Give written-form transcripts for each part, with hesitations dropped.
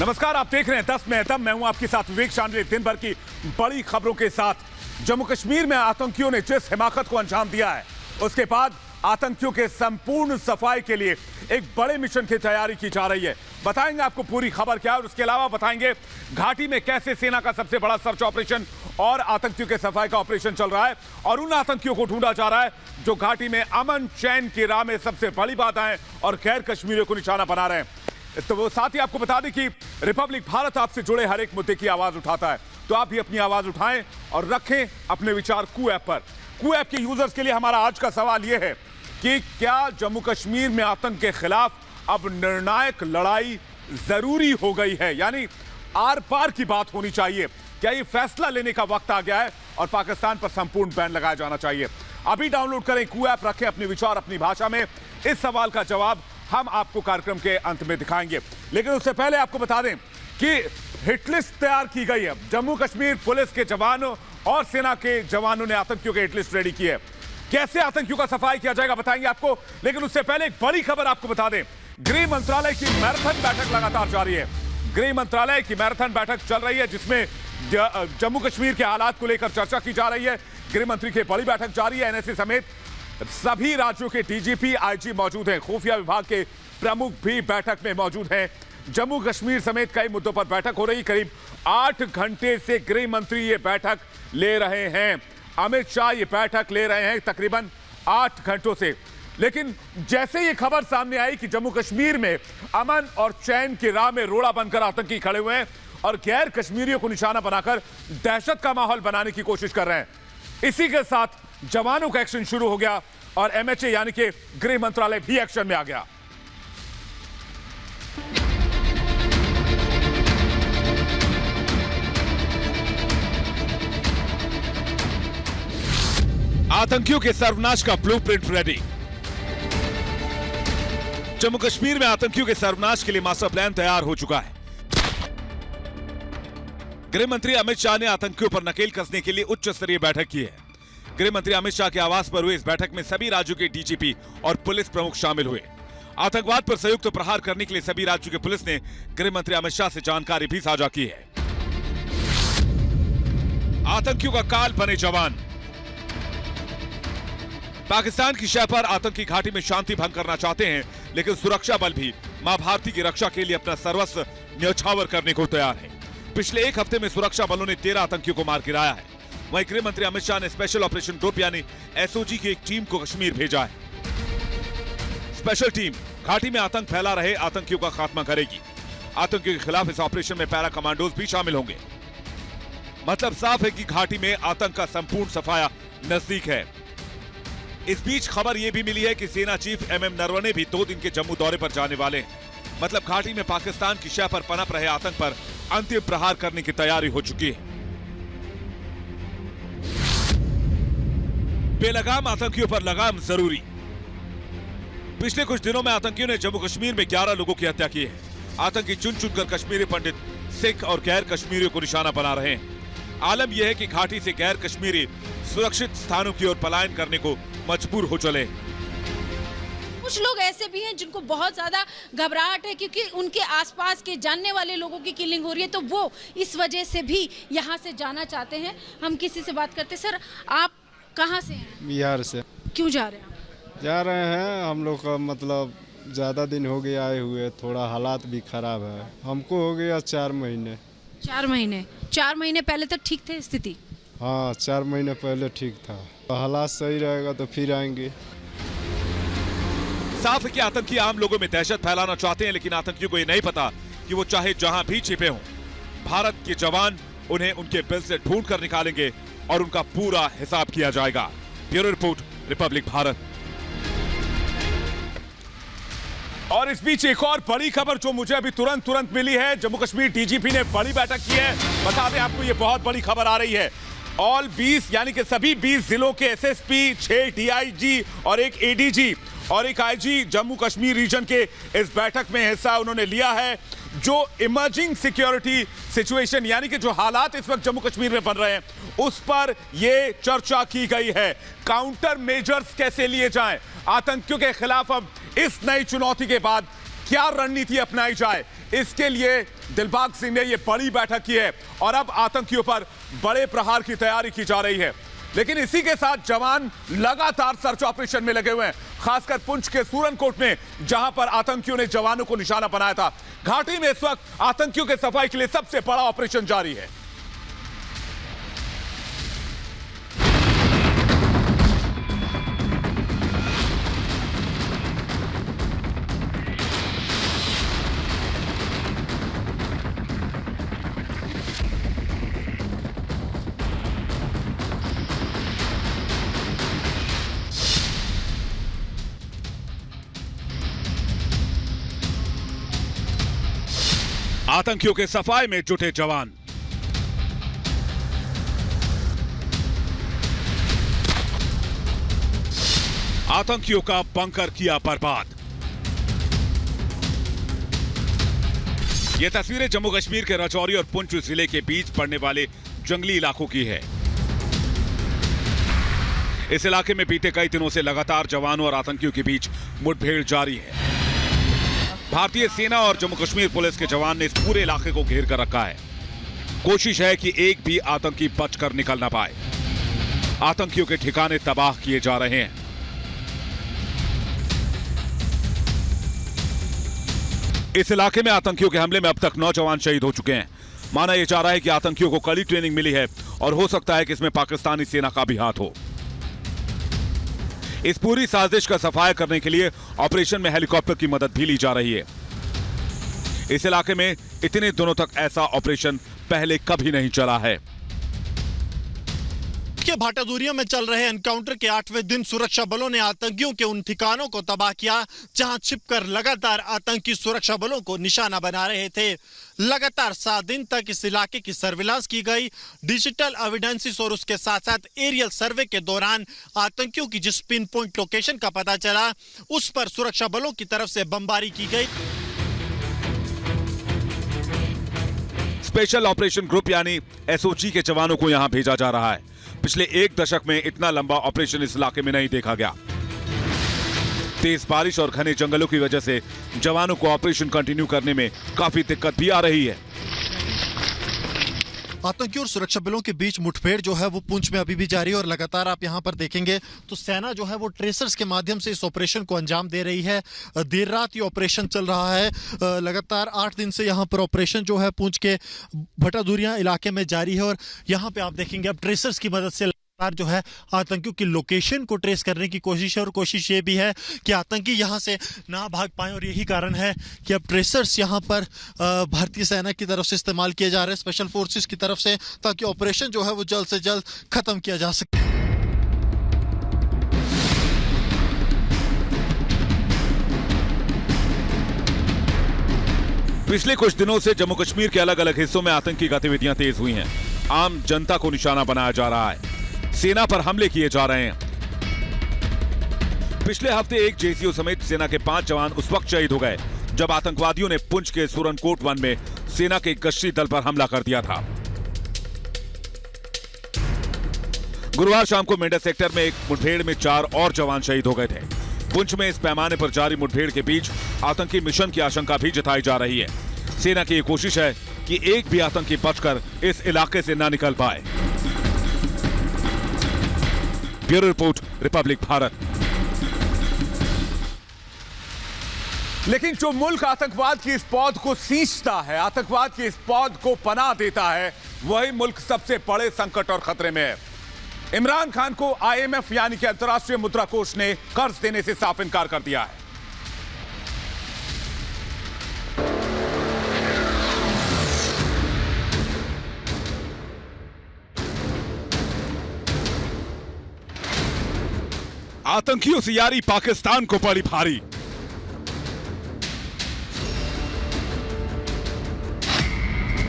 नमस्कार, आप देख रहे हैं 10 में एटम। मैं हूं आपके साथ विवेक शांडिल्य। दिन भर की बड़ी खबरों के साथ जम्मू कश्मीर में आतंकियों ने जिस हिमाकत को अंजाम दिया है, उसके बाद आतंकियों के संपूर्ण सफाई के लिए एक बड़े मिशन की तैयारी की जा रही है। बताएंगे आपको पूरी खबर क्या है और उसके अलावा बताएंगे घाटी में कैसे सेना का सबसे बड़ा सर्च ऑपरेशन और आतंकियों के सफाई का ऑपरेशन चल रहा है और उन आतंकियों को ढूंढा जा रहा है जो घाटी में अमन चैन की राह में सबसे बड़ी बाधाएं और गैर कश्मीरियों को निशाना बना रहे हैं। तो वो साथ ही आपको बता दें कि रिपब्लिक भारत आपसे जुड़े हर एक मुद्दे की आवाज उठाता है, तो आप भी अपनी आवाज उठाएं और रखें अपने विचार कू ऐप पर। कू ऐप के यूजर्स के लिए हमारा आज का सवाल यह है कि क्या जम्मू कश्मीर में आतंक के खिलाफ अब निर्णायक लड़ाई जरूरी हो गई है, यानी आर पार की बात होनी चाहिए? क्या ये फैसला लेने का वक्त आ गया है और पाकिस्तान पर संपूर्ण बैन लगाया जाना चाहिए? अभी डाउनलोड करें कू ऐप, रखें अपने विचार अपनी भाषा में। इस सवाल का जवाब हम आपको कार्यक्रम के अंत में दिखाएंगे, लेकिन उससे पहले आपको बता दें कि हिटलिस्ट तैयार की गई है। जम्मू कश्मीर पुलिस के जवानों और सेना के जवानों ने आतंकियों की हिटलिस्ट रेडी की है। कैसे आतंकियों का सफाई किया जाएगा बताएंगे आपको, लेकिन उससे पहले एक बड़ी खबर आपको बता दें। गृह मंत्रालय की मैराथन बैठक लगातार जारी है। गृह मंत्रालय की मैराथन बैठक चल रही है जिसमें जम्मू कश्मीर के हालात को लेकर चर्चा की जा रही है। गृह मंत्री की बड़ी बैठक जारी है। एनएसए समेत सभी राज्यों के डीजीपी, आईजी मौजूद हैं। खुफिया विभाग के प्रमुख भी बैठक में मौजूद हैं। जम्मू कश्मीर समेत कई मुद्दों पर बैठक हो रही। करीब 8 घंटे से गृह मंत्री ये बैठक ले रहे हैं। अमित शाह ये बैठक ले रहे हैं तकरीबन 8 घंटों से। लेकिन जैसे ये खबर सामने आई कि जम्मू कश्मीर में अमन और चैन की राह में रोड़ा बनकर आतंकी खड़े हुए हैं और गैर कश्मीरियों को निशाना बनाकर दहशत का माहौल बनाने की कोशिश कर रहे हैं, इसी के साथ जवानों का एक्शन शुरू हो गया और एमएचए यानी कि गृह मंत्रालय भी एक्शन में आ गया। आतंकियों के सर्वनाश का ब्लूप्रिंट रेडी। जम्मू कश्मीर में आतंकियों के सर्वनाश के लिए मास्टर प्लान तैयार हो चुका है। गृह मंत्री अमित शाह ने आतंकियों पर नकेल कसने के लिए उच्च स्तरीय बैठक की है। गृह मंत्री अमित शाह के आवास पर हुए इस बैठक में सभी राज्यों के डीजीपी और पुलिस प्रमुख शामिल हुए। आतंकवाद पर संयुक्त प्रहार करने के लिए सभी राज्यों के पुलिस ने गृह मंत्री अमित शाह से जानकारी भी साझा की है। आतंकियों का काल बने जवान। पाकिस्तान की शह पर आतंकी घाटी में शांति भंग करना चाहते हैं, लेकिन सुरक्षा बल भी मां भारती की रक्षा के लिए अपना सर्वस्व न्यौछावर करने को तैयार है। पिछले एक हफ्ते में सुरक्षा बलों ने 13 आतंकियों को मार गिराया है। वहीं गृह मंत्री अमित शाह ने स्पेशल ऑपरेशन ग्रुप यानी एसओजी की एक टीम को कश्मीर भेजा है। स्पेशल टीम घाटी में आतंक फैला रहे आतंकियों का खात्मा करेगी। आतंकियों के खिलाफ इस ऑपरेशन में पैरा कमांडोज भी शामिल होंगे। मतलब साफ है कि घाटी में आतंक का संपूर्ण सफाया नजदीक है। इस बीच खबर यह भी मिली है कि सेना चीफ एमएम नरवणे भी 2 दिन के जम्मू दौरे पर जाने वाले हैं। मतलब घाटी में पाकिस्तान की शह पर पनप रहे आतंक पर अंतिम प्रहार करने की तैयारी हो चुकी है। बेलगाम आतंकियों पर लगाम जरूरी। पिछले कुछ दिनों में आतंकियों ने जम्मू कश्मीर में 11 लोगों की हत्या की है। आतंकी चुन चुनकर कश्मीरी पंडित, सिख और गैर कश्मीरियों को निशाना बना रहे हैं। आलम यह है कि घाटी से गैर कश्मीरी सुरक्षित स्थानों की ओर पलायन करने को मजबूर हो चले। कुछ लोग ऐसे भी हैं जिनको बहुत ज्यादा घबराहट है क्योंकि उनके आसपास के जानने वाले लोगों की किलिंग हो रही है, तो वो इस वजह से भी यहाँ से जाना चाहते हैं। हम किसी से बात करते। सर, आप कहाँ से हैं? बिहार से। क्यों जा रहे हैं? जा रहे हैं, हम लोग का मतलब ज़्यादा दिन हो गए आए हुए, थोड़ा हालात भी ख़राब है। हमको हो गया 4 महीने। 4 महीने? 4 महीने पहले तक ठीक थे स्थिति? हाँ, 4 महीने पहले ठीक था। हालात सही रहेगा तो फिर आएंगे। साफ है कि आतंकी आम लोगों में दहशत फैलाना चाहते हैं, लेकिन आतंकियों को ये नहीं पता कि वो चाहे जहां भी छिपे हों, भारत के जवान उन्हें उनके बिल से ढूंढ कर निकालेंगे और उनका पूरा हिसाब किया जाएगा। Bureau report, Republic Bharat. और इस बीच एक और बड़ी खबर जो मुझे अभी तुरंत मिली है। जम्मू कश्मीर डीजीपी ने बड़ी बैठक की है। बता दें आपको, ये बहुत बड़ी खबर आ रही है। ऑल 20 यानी कि सभी 20 जिलों के एसएसपी, 6 डीआईजी और 1 एडीजी और 1 आईजी जम्मू कश्मीर रीजन के इस बैठक में हिस्सा उन्होंने लिया है। जो इमर्जिंग सिक्योरिटी सिचुएशन यानी कि जो हालात इस वक्त जम्मू कश्मीर में बन रहे हैं, उस पर यह चर्चा की गई है। काउंटर मेजर्स कैसे लिए जाएं, आतंकियों के खिलाफ अब इस नई चुनौती के बाद क्या रणनीति अपनाई जाए, इसके लिए दिलबाग सिंह ने यह बड़ी बैठक की है और अब आतंकियों पर बड़े प्रहार की तैयारी की जा रही है। लेकिन इसी के साथ जवान लगातार सर्च ऑपरेशन में लगे हुए हैं, खासकर पुंछ के सूरनकोट में, जहां पर आतंकियों ने जवानों को निशाना बनाया था। घाटी में इस वक्त आतंकियों के सफाई के लिए सबसे बड़ा ऑपरेशन जारी है। आतंकियों के सफाई में जुटे जवान। आतंकियों का बंकर किया बर्बाद। यह तस्वीरें जम्मू कश्मीर के राजौरी और पुंछ जिले के बीच पड़ने वाले जंगली इलाकों की है। इस इलाके में बीते कई दिनों से लगातार जवानों और आतंकियों के बीच मुठभेड़ जारी है। भारतीय सेना और जम्मू कश्मीर पुलिस के जवान ने इस पूरे इलाके को घेर कर रखा है। कोशिश है कि एक भी आतंकी बचकर निकल ना पाए। आतंकियों के ठिकाने तबाह किए जा रहे हैं। इस इलाके में आतंकियों के हमले में अब तक 9 जवान शहीद हो चुके हैं। माना यह जा रहा है कि आतंकियों को कड़ी ट्रेनिंग मिली है और हो सकता है कि इसमें पाकिस्तानी सेना का भी हाथ हो। इस पूरी साजिश का सफाया करने के लिए ऑपरेशन में हेलीकॉप्टर की मदद भी ली जा रही है। इस इलाके में इतने दिनों तक ऐसा ऑपरेशन पहले कभी नहीं चला है। के भाटादूरिया में चल रहे एनकाउंटर के 8वें दिन सुरक्षा बलों ने आतंकियों के उन ठिकानों को तबाह किया जहां छिपकर लगातार आतंकी सुरक्षा बलों को निशाना बना रहे थे। लगातार 7 दिन तक इस इलाके की सर्विलांस की गई। डिजिटल एविडेंसेस और उसके साथ साथ एरियल सर्वे के दौरान आतंकियों की जिस पिन पॉइंट लोकेशन का पता चला, उस पर सुरक्षा बलों की तरफ से बमबारी की गई। स्पेशल ऑपरेशन ग्रुप यानी एसओजी के जवानों को यहां भेजा जा रहा है। पिछले 1 दशक में इतना लंबा ऑपरेशन इस इलाके में नहीं देखा गया। तेज बारिश और घने जंगलों की वजह से जवानों को ऑपरेशन कंटिन्यू करने में काफी दिक्कत भी आ रही है। आतंकियों और सुरक्षा बलों के बीच मुठभेड़ जो है वो पुंछ में अभी भी जारी है और लगातार आप यहां पर देखेंगे तो सेना जो है वो ट्रेसर्स के माध्यम से इस ऑपरेशन को अंजाम दे रही है। देर रात ये ऑपरेशन चल रहा है। लगातार 8 दिन से यहां पर ऑपरेशन जो है पुंछ के भटादूरिया इलाके में जारी है और यहां पे आप देखेंगे अब ट्रेसर्स की मदद से जो है आतंकियों की लोकेशन को ट्रेस करने की कोशिश है और कोशिश ये भी है कि आतंकी यहां से ना भाग पाए और यही कारण है कि अब ट्रेसर्स यहां पर भारतीय सेना की तरफ से इस्तेमाल किए जा रहे हैं, स्पेशल फोर्सेस की तरफ से, ताकि ऑपरेशन जो है वो जल्द से जल्द खत्म किया जा सके। पिछले कुछ दिनों से जम्मू कश्मीर के अलग अलग हिस्सों में आतंकी गतिविधियां तेज हुई हैं। आम जनता को निशाना बनाया जा रहा है। सेना पर हमले किए जा रहे हैं। पिछले हफ्ते एक जेसीओ समेत सेना के 5 जवान उस वक्त शहीद हो गए जब आतंकवादियों ने पुंछ के सूरनकोट वन में सेना के गश्ती दल पर हमला कर दिया था। गुरुवार शाम को मेंढा सेक्टर में एक मुठभेड़ में 4 और जवान शहीद हो गए थे। पुंछ में इस पैमाने पर जारी मुठभेड़ के बीच आतंकी मिशन की आशंका भी जताई जा रही है। सेना की यह कोशिश है कि एक भी आतंकी बचकर इस इलाके से न निकल पाए। Bureau report, Republic Bharat. लेकिन जो मुल्क आतंकवाद की इस पौध को सींचता है, आतंकवाद की इस पौध को पनाह देता है, वही मुल्क सबसे बड़े संकट और खतरे में है। इमरान खान को आईएमएफ यानी कि अंतर्राष्ट्रीय मुद्रा कोष ने कर्ज देने से साफ इनकार कर दिया है। आतंकियों से यारी पाकिस्तान को पड़ी भारी।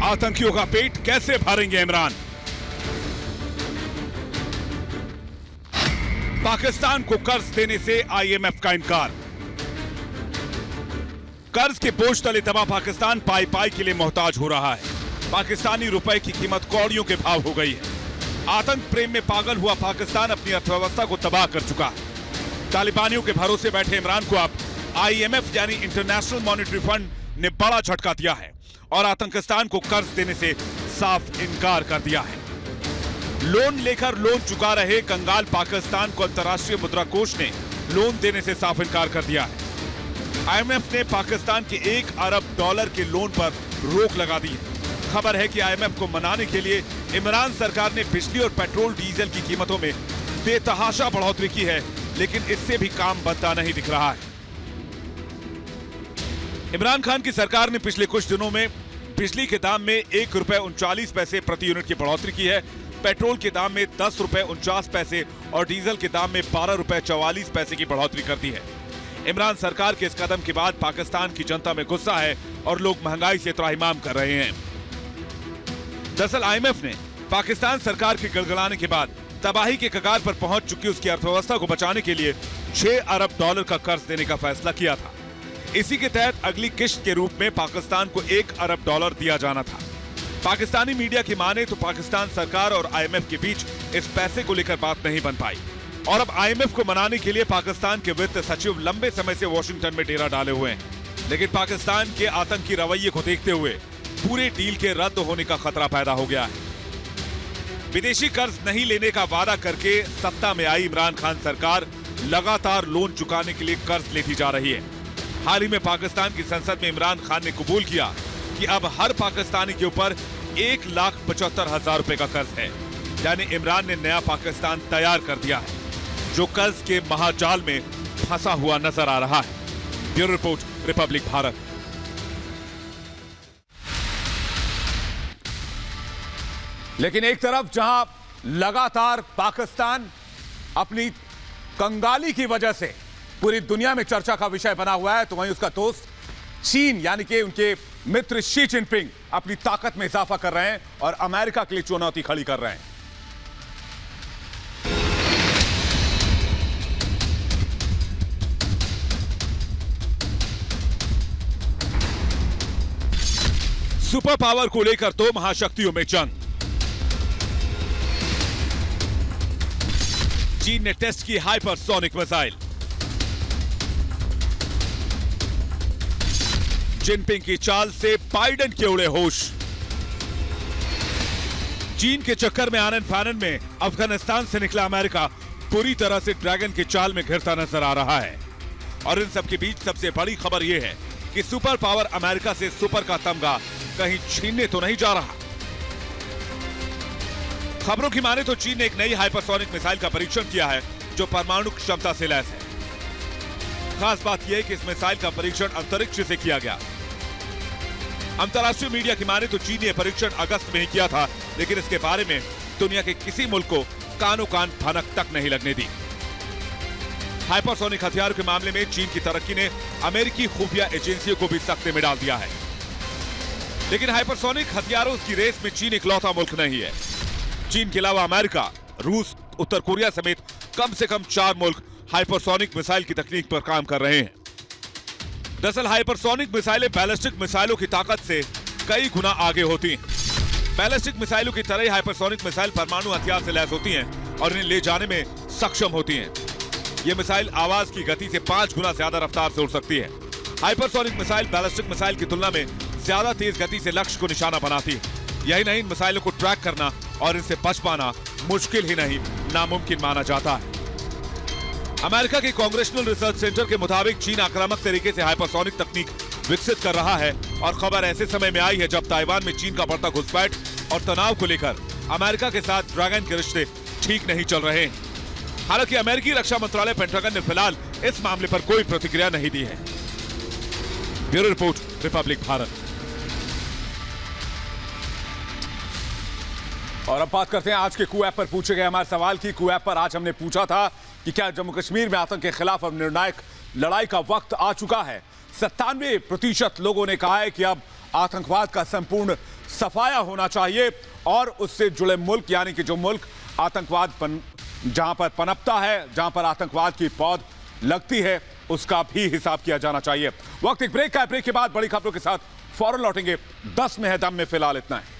आतंकियों का पेट कैसे भरेंगे इमरान? पाकिस्तान को कर्ज देने से आईएमएफ का इनकार। कर्ज के बोझ तले दबा पाकिस्तान पाई पाई के लिए मोहताज हो रहा है। पाकिस्तानी रुपए की कीमत कौड़ियों के भाव हो गई है। आतंक प्रेम में पागल हुआ पाकिस्तान अपनी अर्थव्यवस्था को तबाह कर चुका है। तालिबानियों के भरोसे बैठे इमरान को अब IMF यानी इंटरनेशनल मॉनेटरी फंड ने बड़ा झटका दिया है और आतंकिस्तान को कर्ज देने से साफ इनकार कर दिया है। लोन लेकर लोन चुका रहे कंगाल पाकिस्तान को अंतर्राष्ट्रीय मुद्रा कोष ने लोन देने से साफ इनकार कर दिया है। IMF ने पाकिस्तान के $1 अरब के लोन पर रोक लगा दी है। खबर है कि IMF को मनाने के लिए इमरान सरकार ने बिजली और पेट्रोल डीजल की कीमतों में बेतहाशा बढ़ोतरी की है, लेकिन इससे भी काम बनता नहीं दिख रहा है। इमरान खान की सरकार ने पिछले कुछ दिनों में बिजली के दाम में ₹1.39 प्रति यूनिट की बढ़ोतरी की है, पेट्रोल के दाम में ₹10.49 और डीजल के दाम में ₹12.44 की बढ़ोतरी कर दी है। इमरान सरकार के इस कदम के बाद पाकिस्तान की जनता में गुस्सा है और लोग महंगाई से त्राहिमाम कर रहे हैं। दरअसल IMF ने पाकिस्तान सरकार के गिड़गिड़ाने के बाद तबाही के कगार पर पहुंच चुकी उसकी अर्थव्यवस्था को बचाने के लिए $6 अरब का कर्ज देने का फैसला किया था। इसी के तहत अगली किश्त के रूप में पाकिस्तान को $1 अरब दिया जाना था। पाकिस्तानी मीडिया की माने तो पाकिस्तान सरकार और IMF के बीच इस पैसे को लेकर बात नहीं बन पाई और अब IMF को मनाने के लिए पाकिस्तान के वित्त सचिव लंबे समय से वॉशिंगटन में डेरा डाले हुए हैं। लेकिन पाकिस्तान के आतंकी रवैये को देखते हुए पूरे डील के रद्द होने का खतरा पैदा हो गया है। विदेशी कर्ज नहीं लेने का वादा करके सत्ता में आई इमरान खान सरकार लगातार लोन चुकाने के लिए कर्ज लेती जा रही है। हाल ही में पाकिस्तान की संसद में इमरान खान ने कबूल किया कि अब हर पाकिस्तानी के ऊपर ₹1,75,000 का कर्ज है, यानी इमरान ने नया पाकिस्तान तैयार कर दिया है जो कर्ज के महाजाल में फंसा हुआ नजर आ रहा है। Bureau report, Republic Bharat. लेकिन एक तरफ जहां लगातार पाकिस्तान अपनी कंगाली की वजह से पूरी दुनिया में चर्चा का विषय बना हुआ है, तो वहीं उसका दोस्त चीन यानी कि उनके मित्र शी जिनपिंग अपनी ताकत में इजाफा कर रहे हैं और अमेरिका के लिए चुनौती खड़ी कर रहे हैं। सुपर पावर को लेकर दो महाशक्तियों में जंग। चीन ने टेस्ट की हाइपरसोनिक मिसाइल। जिनपिंग की चाल से बाइडेन के उड़े होश। चीन के चक्कर में आनन फानन में अफगानिस्तान से निकला अमेरिका पूरी तरह से ड्रैगन की चाल में घिरता नजर आ रहा है। और इन सब के बीच सबसे बड़ी खबर यह है कि सुपर पावर अमेरिका से सुपर का तमगा कहीं छीनने तो नहीं जा रहा। खबरों की माने तो चीन ने एक नई हाइपरसोनिक मिसाइल का परीक्षण किया है जो परमाणु क्षमता से लैस है। खास बात यह है कि इस मिसाइल का परीक्षण अंतरिक्ष से किया गया। अंतर्राष्ट्रीय मीडिया की माने तो चीन ने परीक्षण अगस्त में ही किया था, लेकिन इसके बारे में दुनिया के किसी मुल्क को कानो कान भनक तक नहीं लगने दी। हाइपरसोनिक हथियारों के मामले में चीन की तरक्की ने अमेरिकी खुफिया एजेंसियों को भी सख्ते में डाल दिया है। लेकिन हाइपरसोनिक हथियारों की रेस में चीन इकलौता मुल्क नहीं है। चीन के अलावा अमेरिका, रूस, उत्तर कोरिया समेत कम से कम 4 मुल्क हाइपरसोनिक मिसाइल की तकनीक पर काम कर रहे हैं। दरअसल हाइपरसोनिक मिसाइलें बैलिस्टिक मिसाइलों की ताकत से कई गुना आगे होती हैं। बैलिस्टिक मिसाइलों की तरह ही हाइपरसोनिक मिसाइल परमाणु हथियार से लैस होती हैं और इन्हें ले जाने में सक्षम होती हैं। ये मिसाइल आवाज की गति से 5 गुना ज्यादा रफ्तार से उड़ सकती है। हाइपरसोनिक मिसाइल बैलिस्टिक मिसाइल की तुलना में ज्यादा तेज गति से लक्ष्य को निशाना बनाती है। यही नहीं, इन मिसाइलों को ट्रैक करना और इनसे बच पाना मुश्किल ही नहीं, नामुमकिन माना जाता है। अमेरिका के कांग्रेशनल रिसर्च सेंटर के मुताबिक चीन आक्रामक तरीके से हाइपरसोनिक तकनीक विकसित कर रहा है और खबर ऐसे समय में आई है जब ताइवान में चीन का बढ़ता घुसपैठ और तनाव को लेकर अमेरिका के साथ ड्रैगन के रिश्ते ठीक नहीं चल रहे हैं। हालांकि अमेरिकी रक्षा मंत्रालय पेंटागन ने फिलहाल इस मामले पर कोई प्रतिक्रिया नहीं दी है। Bureau report, Republic Bharat. और अब बात करते हैं आज के कू ऐप पर पूछे गए हमारे सवाल की। कू ऐप पर आज हमने पूछा था कि क्या जम्मू कश्मीर में आतंक के खिलाफ अब निर्णायक लड़ाई का वक्त आ चुका है। 97% लोगों ने कहा है कि अब आतंकवाद का संपूर्ण सफाया होना चाहिए और उससे जुड़े मुल्क यानी कि जो मुल्क आतंकवाद जहां पर पनपता है, जहां पर आतंकवाद की पौध लगती है, उसका भी हिसाब किया जाना चाहिए। वक्त एक ब्रेक का है। ब्रेक के बाद बड़ी खबरों के साथ फौरन लौटेंगे। 10 में है दम में फिलहाल इतना है।